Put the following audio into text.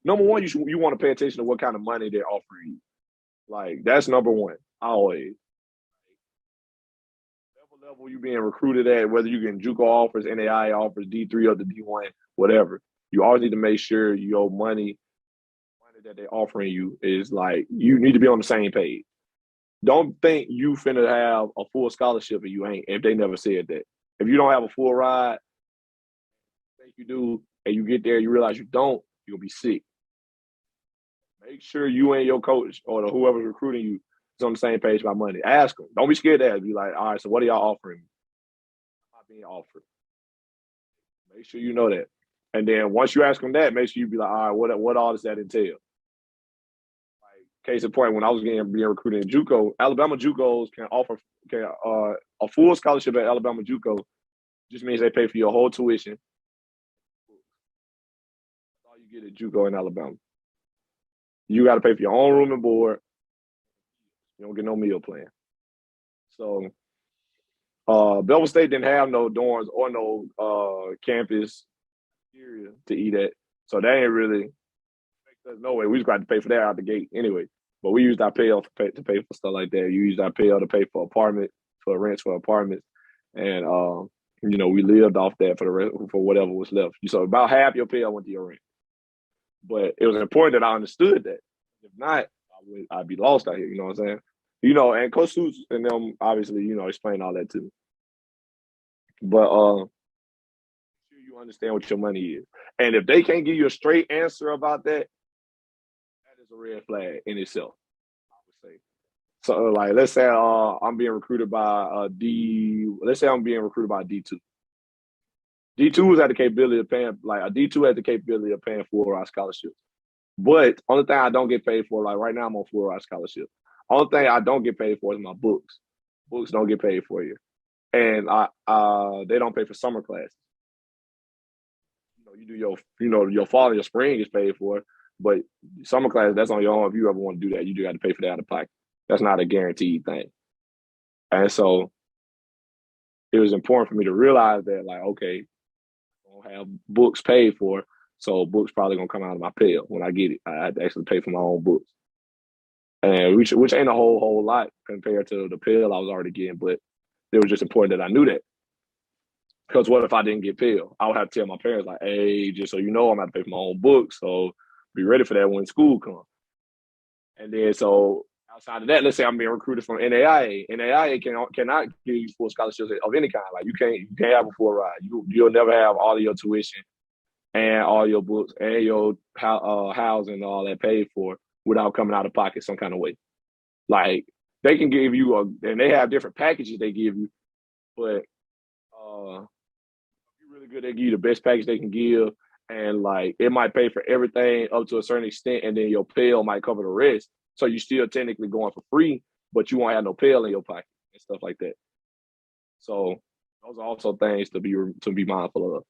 number one, you want to pay attention to what kind of money they're offering you. Like, that's number one, always. Whatever level you being recruited at, whether you're getting JUCO offers, NAI offers, D3 or the D1, whatever, you always need to make sure your money that they're offering you is like, you need to be on the same page. Don't think you finna have a full scholarship and you ain't, if they never said that. If you don't have a full ride, think you do, and you get there, you realize you don't, you'll be sick. Make sure you and your coach or whoever's recruiting you is on the same page about money. Ask them. Don't be scared to ask. Be like, all right, so what are y'all offering me? I'm not being offered. Make sure you know that. And then once you ask them that, make sure you be like, all right, what all does that entail? Case in point, when I was being recruited in JUCO, Alabama JUCOs can offer a full scholarship at Alabama JUCO. Just means they pay for your whole tuition. That's all you get at JUCO in Alabama. You got to pay for your own room and board. You don't get no meal plan. So, Belmont State didn't have no dorms or no campus area to eat at, so they ain't really. There's no way. We just got to pay for that out the gate anyway. But we used our pay to pay for stuff like that. You used our pay to pay for apartment, for rents for apartments, and we lived off that for the rest, for whatever was left. So about half your pay went to your rent. But it was important that I understood that. If not, I'd be lost out here. You know what I'm saying? And Coach Suits and them obviously explain all that to me. But you understand what your money is, and if they can't give you a straight answer about that, a red flag in itself, I would say. So, like, let's say I'm being recruited by let's say I'm being recruited by D2. D2 has the capability of paying, like, a D2 has the capability of paying full-ride scholarships. But only thing I don't get paid for, like right now I'm on full-ride scholarship. Only thing I don't get paid for is my books. Books don't get paid for you. And they don't pay for summer classes. You do your fall and your spring is paid for. But summer class, that's on your own. If you ever want to do that, you do got to pay for that out of pocket. That's not a guaranteed thing. And so it was important for me to realize that, like, okay, I don't have books paid for, so books probably going to come out of my pay when I get it. I have to actually pay for my own books. And which ain't a whole lot compared to the pill I was already getting, but it was just important that I knew that. Because what if I didn't get Pell? I would have to tell my parents, like, hey, just so you know, I'm going to pay for my own books, so be ready for that when school comes. And then, so outside of that, let's say I'm being recruited from NAIA. NAIA cannot give you full scholarships of any kind. Like, you can't have a full ride. You'll never have all of your tuition and all your books and your housing and all that paid for without coming out of pocket some kind of way. Like, they can give you and they have different packages they give you, but you're really good, they give you the best package they can give. And, like, it might pay for everything up to a certain extent, and then your Pell might cover the rest. So you're still technically going for free, but you won't have no Pell in your pocket and stuff like that. So those are also things to be mindful of.